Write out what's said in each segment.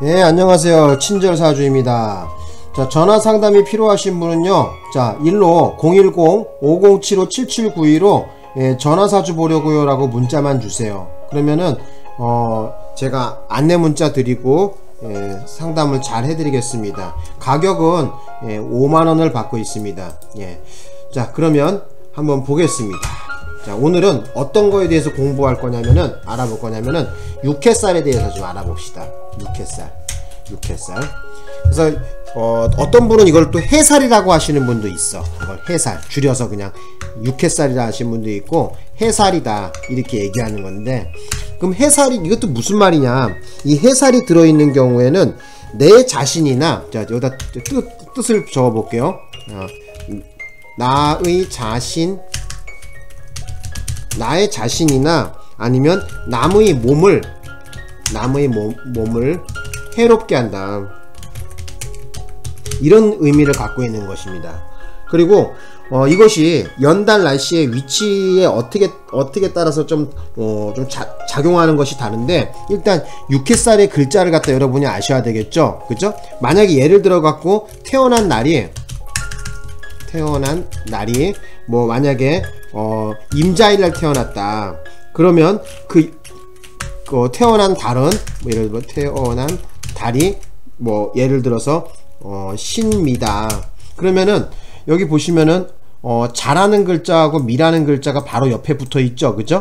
네, 안녕하세요. 친절사주입니다. 자, 전화 상담이 필요하신 분은요, 자, 일로 010-5075-7792로 전화 사주 보려고요 라고 문자만 주세요. 그러면은 제가 안내 문자 드리고 상담을 잘 해드리겠습니다. 가격은 5만원을 받고 있습니다. 자, 그러면 한번 보겠습니다. 자, 오늘은 어떤 거에 대해서 공부할 거냐면은, 알아볼 거냐면은, 육회살에 대해서 좀 알아봅시다. 육회살. 그래서, 어떤 분은 이걸 또 해살이라고 하시는 분도 있어. 이걸 해살. 줄여서 그냥 육회살이라 하시는 분도 있고, 해살이다. 이렇게 얘기하는 건데, 그럼 해살이, 이것도 무슨 말이냐. 이 해살이 들어있는 경우에는, 내 자신이나, 자, 여기다 뜻을 적어 볼게요. 나의 자신이나 아니면 남의 몸을 해롭게 한다, 이런 의미를 갖고 있는 것입니다. 그리고 이것이 연달 날씨의 위치에 어떻게 따라서 좀 작용하는 것이 다른데, 일단 육회살의 글자를 갖다 여러분이 아셔야 되겠죠. 그죠? 만약에 예를 들어 갖고 태어난 날이 뭐 만약에 임자일날 태어났다. 그러면 그 태어난 달은 뭐 예를 들어 태어난 달이 뭐 예를 들어서 신미다. 그러면은 여기 보시면은 자라는 글자하고 미라는 글자가 바로 옆에 붙어 있죠. 그죠?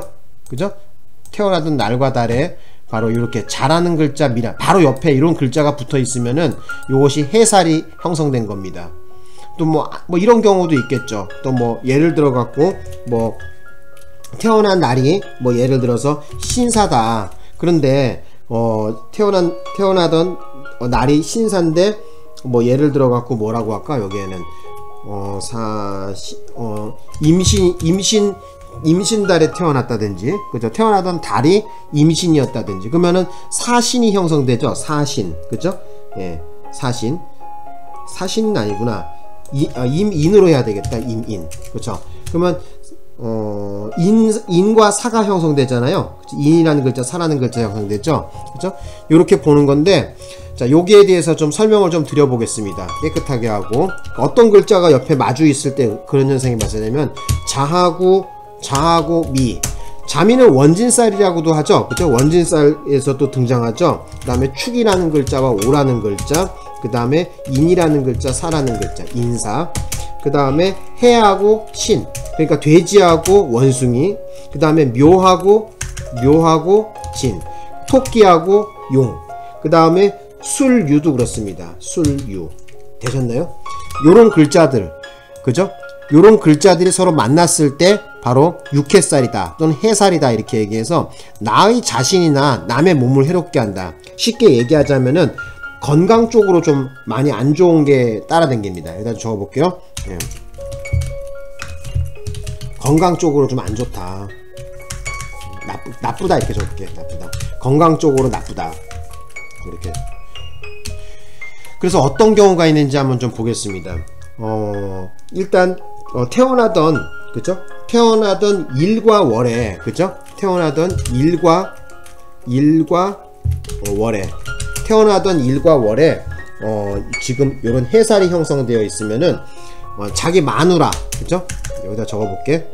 태어나던 날과 달에 바로 이렇게 자라는 글자, 미라 바로 옆에 이런 글자가 붙어 있으면은 이것이 해살이 형성된 겁니다. 또 뭐 이런 경우도 있겠죠. 또 뭐 예를 들어 갖고 뭐 태어난 날이 뭐 예를 들어서 신사다. 그런데 태어나던 날이 신사인데 뭐 예를 들어 갖고 뭐라고 할까? 여기에는 임신달에 태어났다든지, 그죠? 태어나던 달이 임신이었다든지, 그러면은 사신이 형성되죠. 사신, 그죠? 사신은 아니구나. 임인으로 해야 되겠다. 임인. 그렇죠? 그러면 인과 사가 형성되잖아요. 인이라는 글자, 사라는 글자 형성되죠. 그렇죠? 이렇게 보는 건데, 자, 여기에 대해서 좀 설명을 좀 드려보겠습니다. 깨끗하게 하고, 어떤 글자가 옆에 마주 있을 때 그런 현상이 발생되면 자하고 미. 자미는 원진살이라고도 하죠. 그렇죠? 원진살에서 또 등장하죠. 그 다음에 축이라는 글자와 오라는 글자, 그 다음에 인이라는 글자, 사라는 글자, 인사. 그 다음에 해하고 신, 그러니까 돼지하고 원숭이. 그 다음에 묘하고 진, 토끼하고 용. 그 다음에 술유도 그렇습니다. 술유. 되셨나요? 요런 글자들, 그죠? 요런 글자들이 서로 만났을 때 바로 육회살이다 또는 해살이다, 이렇게 얘기해서 나의 자신이나 남의 몸을 해롭게 한다. 쉽게 얘기하자면은 건강 쪽으로 좀 많이 안 좋은 게 따라다닙니다. 여기다 적어볼게요. 건강 쪽으로 좀 안 좋다. 나쁘다 이렇게 적을게요. 나쁘다. 건강 쪽으로 나쁘다. 이렇게. 그래서 어떤 경우가 있는지 한번 좀 보겠습니다. 일단 그죠? 태어나던 일과 월에, 그죠? 태어나던 일과 월에 지금 요런 해살이 형성되어 있으면은 자기 마누라, 그죠? 여기다 적어볼게.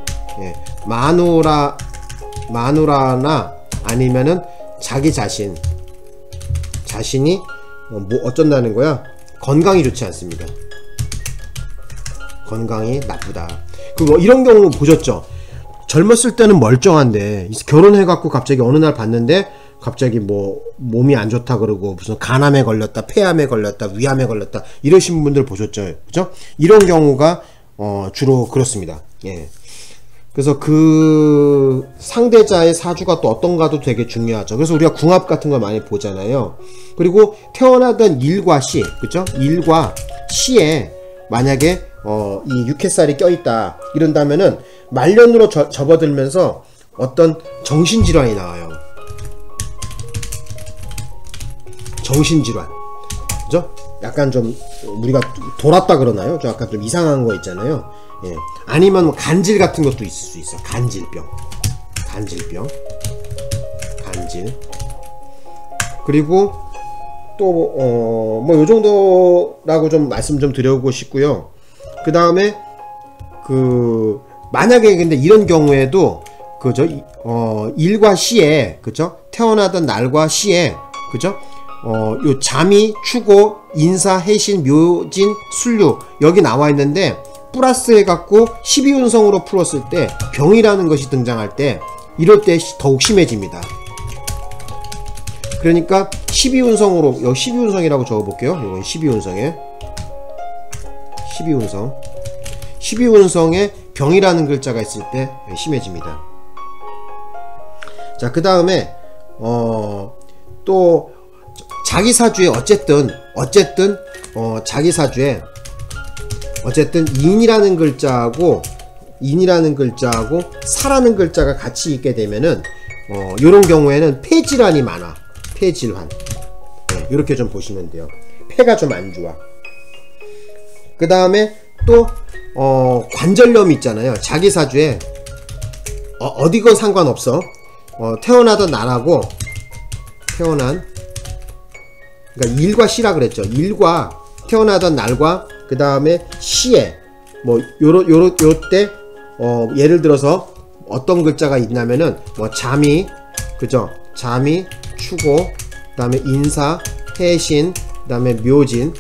마누라나 아니면은 자기 자신이 뭐 어쩐다는 거야? 건강이 좋지 않습니다. 건강이 나쁘다. 뭐 이런 경우 보셨죠? 젊었을 때는 멀쩡한데 결혼해갖고 갑자기 어느 날 봤는데 갑자기 뭐 몸이 안 좋다 그러고 무슨 간암에 걸렸다, 폐암에 걸렸다, 위암에 걸렸다, 이러신 분들 보셨죠? 그죠? 이런 경우가 주로 그렇습니다. 그래서 그 상대자의 사주가 또 어떤가도 되게 중요하죠. 그래서 우리가 궁합 같은 걸 많이 보잖아요. 그리고 태어나던 일과 시, 그죠? 일과 시에 만약에 이 육회살이 껴있다 이런다면은 말년으로 접어들면서 어떤 정신질환이 나와요. 정신질환, 그죠? 약간 좀 우리가 돌았다 그러나요? 좀 약간 좀 이상한 거 있잖아요. 아니면 뭐 간질 같은 것도 있을 수 있어. 간질병. 그리고 또 뭐 요 정도라고 좀 말씀 좀 드려보고 싶고요. 그 다음에 만약에 근데 이런 경우에도 그죠, 일과 시에, 그죠, 태어나던 날과 시에, 그죠, 요 잠이, 추고, 인사, 해신, 묘진, 순류 여기 나와 있는데 플러스 해갖고 12운성으로 풀었을 때 병이라는 것이 등장할 때 이럴 때 더욱 심해집니다. 그러니까 12운성으로, 여기 12운성이라고 적어볼게요. 이건 12운성에 12운성에 병이라는 글자가 있을 때 심해집니다. 자, 그 다음에 또 자기 사주에 어쨌든 자기 사주에 어쨌든 인이라는 글자하고 사라는 글자가 같이 있게 되면은 요런 경우에는 폐질환이 많아. 폐질환. 네, 이렇게 좀 보시면 돼요. 폐가 좀 안 좋아. 그 다음에 또 관절염이 있잖아요. 자기 사주에 어디건 상관없어. 태어나던 날하고 그러니까 일과 시라 그랬죠. 일과 태어나던 날과 그 다음에 시에 뭐 요때 예를 들어서 어떤 글자가 있냐면은 뭐 잠이, 그죠, 잠이, 추고, 그 다음에 인사, 해신, 그 다음에 묘진,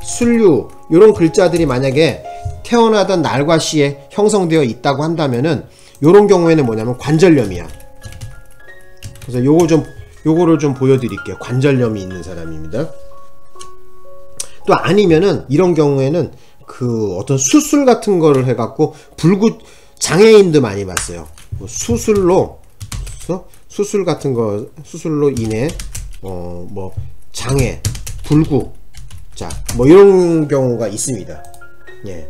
순류 요런 글자들이 만약에 태어나던 날과 시에 형성되어 있다고 한다면은 요런 경우에는 뭐냐면 관절염이야. 그래서 요거를 좀 보여드릴게요. 관절염이 있는 사람입니다. 또 아니면은 이런 경우에는 어떤 수술 같은 거를 해갖고 장애인도 많이 봤어요. 뭐 수술로 인해 뭐 장애, 불구, 자, 뭐 이런 경우가 있습니다. 예,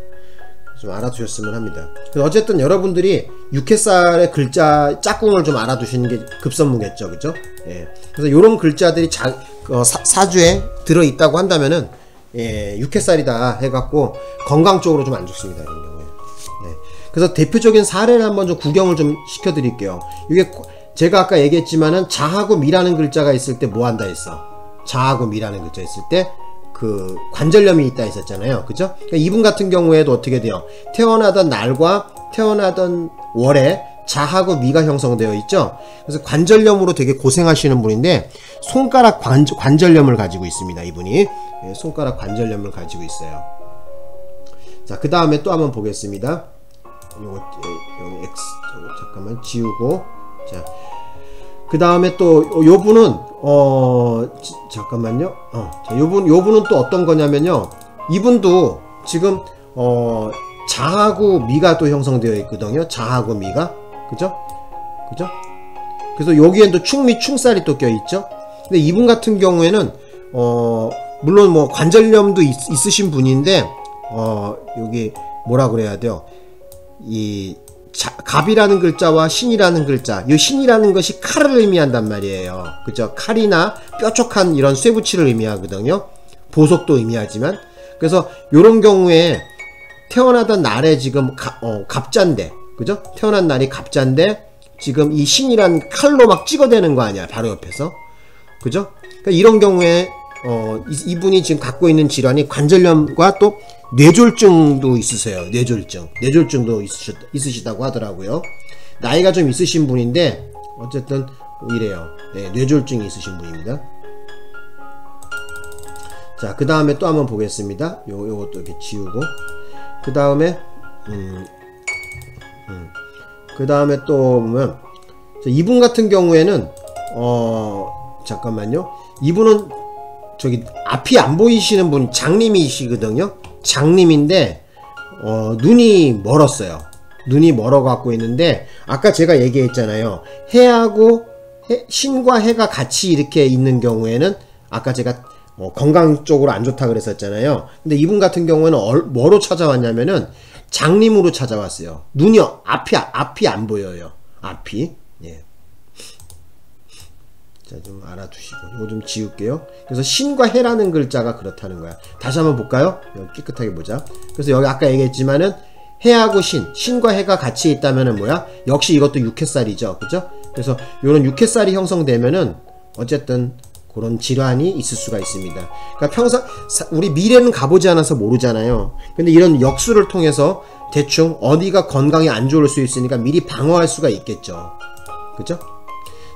좀 알아두셨으면 합니다. 어쨌든 여러분들이 육해살의 글자 짝꿍을 좀 알아두시는 게 급선무겠죠, 그죠? 예, 그래서 이런 글자들이 사주에 들어있다고 한다면은 육해살이다 해갖고 건강 쪽으로 좀 안 좋습니다, 이런 경우에. 네. 그래서 대표적인 사례를 한번 좀 구경을 좀 시켜드릴게요. 이게 제가 아까 얘기했지만은 자하고 미라는 글자가 있을 때 뭐 한다 했어? 자하고 미라는 글자 있을 때 관절염이 있다 했었잖아요, 그죠? 그러니까 이분 같은 경우에도 어떻게 돼요? 태어나던 날과 태어나던 월에 자하고 미가 형성되어 있죠. 그래서 관절염으로 되게 고생하시는 분인데 손가락 관절염을 가지고 있습니다, 이분이. 예, 손가락 관절염을 가지고 있어요. 자, 그 다음에 또 한번 보겠습니다. 요거 X 잠깐만 지우고, 자, 그 다음에 또 요분은 잠깐만요. 자, 요분은 또 어떤 거냐면요, 이분도 지금 자하고 미가 또 형성되어 있거든요. 자하고 미가, 그죠? 그래서 여기엔 또 충미, 충살이 또 껴있죠. 근데 이분 같은 경우에는 물론 뭐 관절염도 있으신 분인데 여기 뭐라 그래야 돼요? 이 갑이라는 글자와 신이라는 글자, 이 신이라는 것이 칼을 의미한단 말이에요, 그죠? 칼이나 뾰족한 이런 쇠붙이를 의미하거든요. 보석도 의미하지만. 그래서 요런 경우에 태어나던 날에 지금 갑자인데, 그죠? 태어난 날이 갑자인데 지금 이 신이란 칼로 막 찍어대는 거 아니야, 바로 옆에서. 그죠? 그러니까 이런 경우에 이분이 지금 갖고 있는 질환이 관절염과 또 뇌졸중도 있으세요. 뇌졸중도 있으시다고 하더라고요. 나이가 좀 있으신 분인데 어쨌든 이래요. 네, 뇌졸중이 있으신 분입니다. 자, 그 다음에 또 한번 보겠습니다. 요것도 이렇게 지우고, 그 다음에 그 다음에 또 보면 이분 같은 경우에는 잠깐만요. 이분은 저기 앞이 안 보이시는 분, 장님이시거든요. 장님인데 눈이 멀었어요. 눈이 멀어 갖고 있는데 아까 제가 얘기했잖아요. 해하고 신과 해가 같이 이렇게 있는 경우에는 아까 제가 건강 쪽으로 안 좋다 그랬었잖아요. 근데 이분 같은 경우에는 뭐로 찾아왔냐면은 장님으로 찾아왔어요. 눈이 앞이 안 보여요. 앞이. 예. 자, 좀 알아두시고 이거 좀 지울게요. 그래서 신과 해라는 글자가 그렇다는 거야. 다시 한번 볼까요? 여기 깨끗하게 보자. 그래서 여기 아까 얘기했지만은 해하고 신과 해가 같이 있다면은 뭐야? 역시 이것도 육해살이죠, 그죠? 그래서 요런 육해살이 형성되면은 어쨌든 그런 질환이 있을 수가 있습니다. 그러니까 평상 우리 미래는 가보지 않아서 모르잖아요. 근데 이런 역수를 통해서 대충 어디가 건강이 안 좋을 수 있으니까 미리 방어할 수가 있겠죠. 그죠?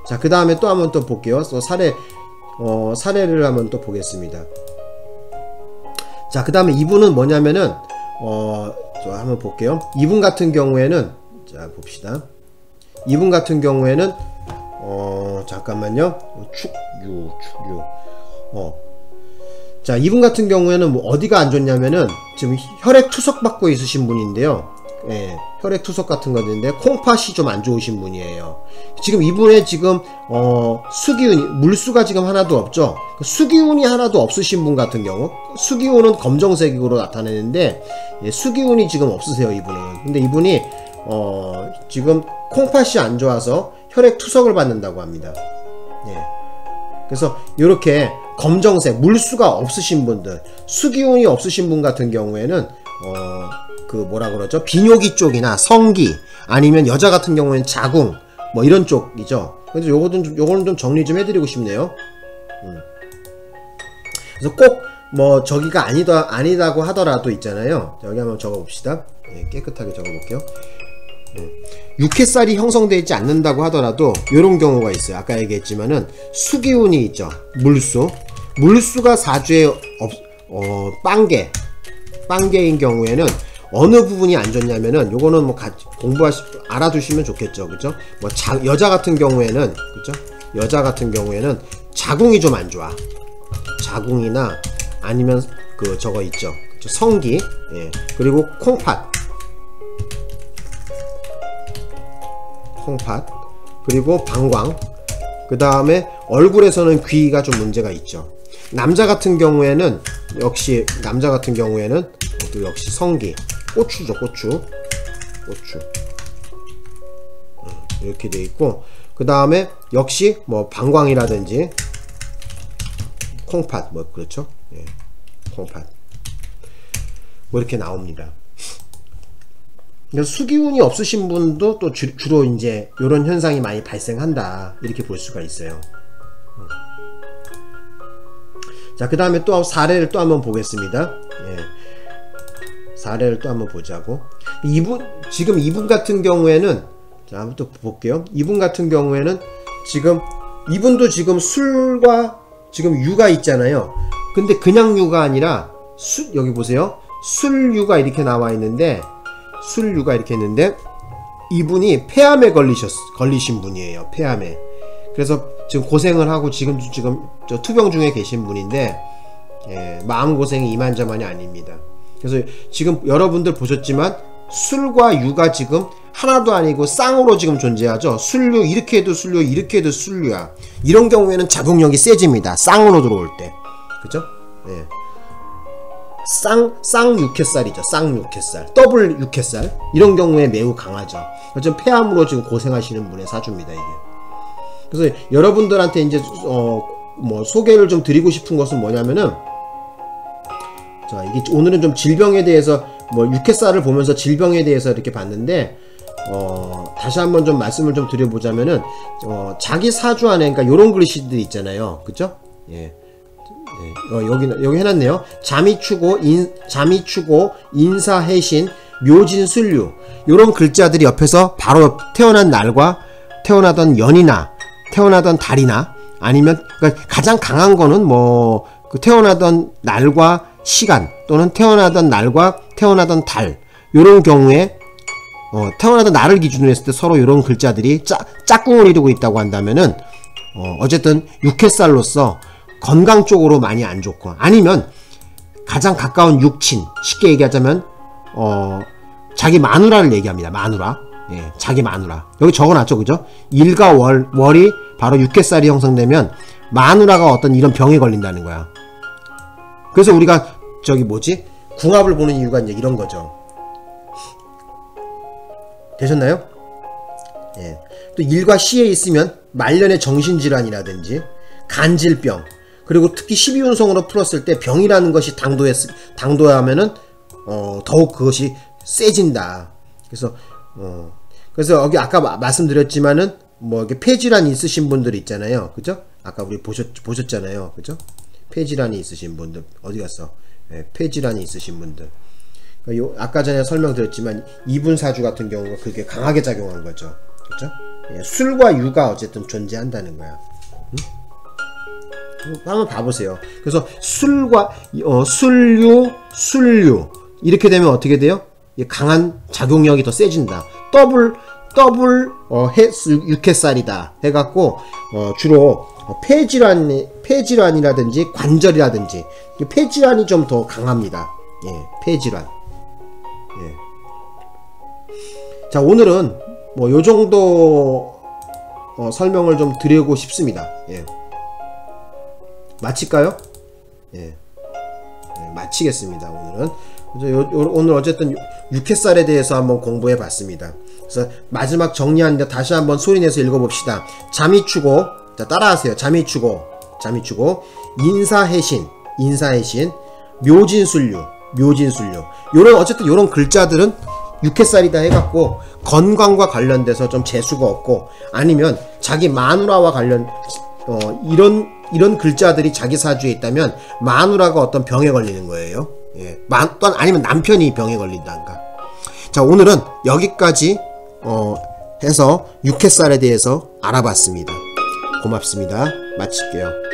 자, 그 다음에 또 한번 또 볼게요. 또 사례를 한번 또 보겠습니다. 자, 그 다음에 이분은 뭐냐면은 저 한번 볼게요. 이분 같은 경우에는, 자 봅시다. 이분 같은 경우에는 잠깐만요. 축유. 자, 이분 같은 경우에는 뭐 어디가 안 좋냐면은 지금 혈액 투석 받고 있으신 분인데요. 예, 혈액 투석 같은 건데 콩팥이 좀 안 좋으신 분이에요. 지금 이분의 지금 수기운이, 물수가 지금 하나도 없죠. 수기운이 하나도 없으신 분 같은 경우, 수기운은 검정색으로 나타내는데 예, 수기운이 지금 없으세요, 이분은. 근데 이분이 지금 콩팥이 안 좋아서 혈액 투석을 받는다고 합니다. 예. 그래서 이렇게 검정색, 물수가 없으신 분들, 수기운이 없으신 분 같은 경우에는 그 뭐라 그러죠? 비뇨기 쪽이나 성기, 아니면 여자 같은 경우에는 자궁, 뭐 이런 쪽이죠. 그래서 요거는 좀 정리 좀 해드리고 싶네요. 그래서 꼭 뭐 저기가 아니다고 하더라도 있잖아요. 여기 한번 적어봅시다. 예, 깨끗하게 적어볼게요. 육회살이 형성되어 있지 않는다고 하더라도 이런 경우가 있어요. 아까 얘기했지만은 수기운이 있죠. 물수가 사주에 빵개인 경우에는 어느 부분이 안 좋냐면은 요거는 뭐 알아두시면 좋겠죠. 그죠? 뭐 여자 같은 경우에는, 그죠? 여자 같은 경우에는 자궁이 좀 안 좋아. 자궁이나 아니면 그 저거 있죠. 그죠? 성기, 예. 그리고 콩팥, 그리고 방광, 그 다음에 얼굴에서는 귀가 좀 문제가 있죠. 남자 같은 경우에는 또 역시 성기, 고추죠. 고추 이렇게 돼 있고, 그 다음에 역시 뭐 방광이라든지 콩팥, 뭐 그렇죠. 예, 콩팥 뭐 이렇게 나옵니다. 수기운이 없으신 분도 또 주로 이제 이런 현상이 많이 발생한다, 이렇게 볼 수가 있어요. 자, 그 다음에 또 사례를 또 한번 보겠습니다. 예. 사례를 또 한번 보자고. 지금 이분 같은 경우에는, 자, 한번 또 볼게요. 이분 같은 경우에는 이분도 지금 술과 지금 유가 있잖아요. 근데 그냥 유가 아니라 여기 보세요. 술유가 이렇게 나와 있는데, 이분이 폐암에 걸리신 분이에요. 폐암에. 그래서 지금 고생을 하고 지금 저 투병 중에 계신 분인데, 예, 마음고생이 이만저만이 아닙니다. 그래서 지금 여러분들 보셨지만 술과 유가 지금 하나도 아니고 쌍으로 지금 존재하죠. 술류, 이렇게 해도 술류, 이렇게 해도 술류야. 이런 경우에는 자궁력이 세집니다. 쌍으로 들어올 때. 그죠? 예. 쌍육회살이죠. 쌍육회살, 더블 육회살, 이런 경우에 매우 강하죠. 지금 폐암으로 지금 고생하시는 분의 사주입니다, 이게. 그래서 여러분들한테 이제 뭐 소개를 좀 드리고 싶은 것은 뭐냐면은, 자, 이게 오늘은 좀 질병에 대해서, 뭐 육회살을 보면서 질병에 대해서 이렇게 봤는데, 다시 한번 좀 말씀을 좀 드려보자면은, 자기 사주 안에, 그러니까 요런 글씨들이 있잖아요. 그죠? 예. 여기 해놨네요. 자미추고, 인사해신, 묘진술류, 요런 글자들이 옆에서 바로 태어난 날과 태어나던 연이나 태어나던 달이나, 아니면 그러니까 가장 강한 거는 뭐 그 태어나던 날과 시간, 또는 태어나던 날과 태어나던 달, 요런 경우에 태어나던 날을 기준으로 했을 때 서로 이런 글자들이 짝꿍을 이루고 있다고 한다면은, 어쨌든 육회살로서 건강 쪽으로 많이 안 좋고, 아니면 가장 가까운 육친, 쉽게 얘기하자면 자기 마누라를 얘기합니다. 마누라. 예, 자기 마누라. 여기 적어놨죠, 그죠? 일과 월이 바로 육회살이 형성되면 마누라가 어떤 이런 병에 걸린다는 거야. 그래서 우리가 궁합을 보는 이유가 이제 이런 거죠. 되셨나요? 예. 또 일과 시에 있으면 말년의 정신질환이라든지 간질병, 그리고 특히 12운성으로 풀었을 때 병이라는 것이 당도하면은 더욱 그것이 세진다. 그래서 여기 아까 말씀드렸지만은 뭐 이렇게 폐질환이 있으신 분들 있잖아요. 그죠? 아까 우리 보셨잖아요. 그죠? 폐질환이 있으신 분들 어디 갔어? 예, 폐질환이 있으신 분들. 아까 전에 설명드렸지만 이분사주 같은 경우가 그게 강하게 작용한 거죠. 그죠? 예, 술과 유가 어쨌든 존재한다는 거야. 한번 봐보세요. 그래서 술과 술유 이렇게 되면 어떻게 돼요? 강한 작용력이 더 세진다. 더블 육회살이다 해갖고 주로 폐질환이라든지 관절이라든지 폐질환이 좀 더 강합니다. 예, 폐질환. 예. 자, 오늘은 뭐 요 정도 설명을 좀 드리고 싶습니다. 예. 마칠까요? 예. 예, 마치겠습니다. 오늘은. 오늘 어쨌든 육회살에 대해서 한번 공부해 봤습니다. 그래서 마지막 정리하는데 다시 한번 소리내서 읽어봅시다. 잠이추고, 자, 따라하세요. 잠이추고, 인사해신, 묘진술류. 요런, 어쨌든 요런 글자들은 육회살이다 해갖고 건강과 관련돼서 좀 재수가 없고, 아니면 자기 마누라와 관련, 이런 글자들이 자기 사주에 있다면 마누라가 어떤 병에 걸리는 거예요. 예. 또는 아니면 남편이 병에 걸린다든가. 자, 오늘은 여기까지 해서 육회살에 대해서 알아봤습니다. 고맙습니다. 마칠게요.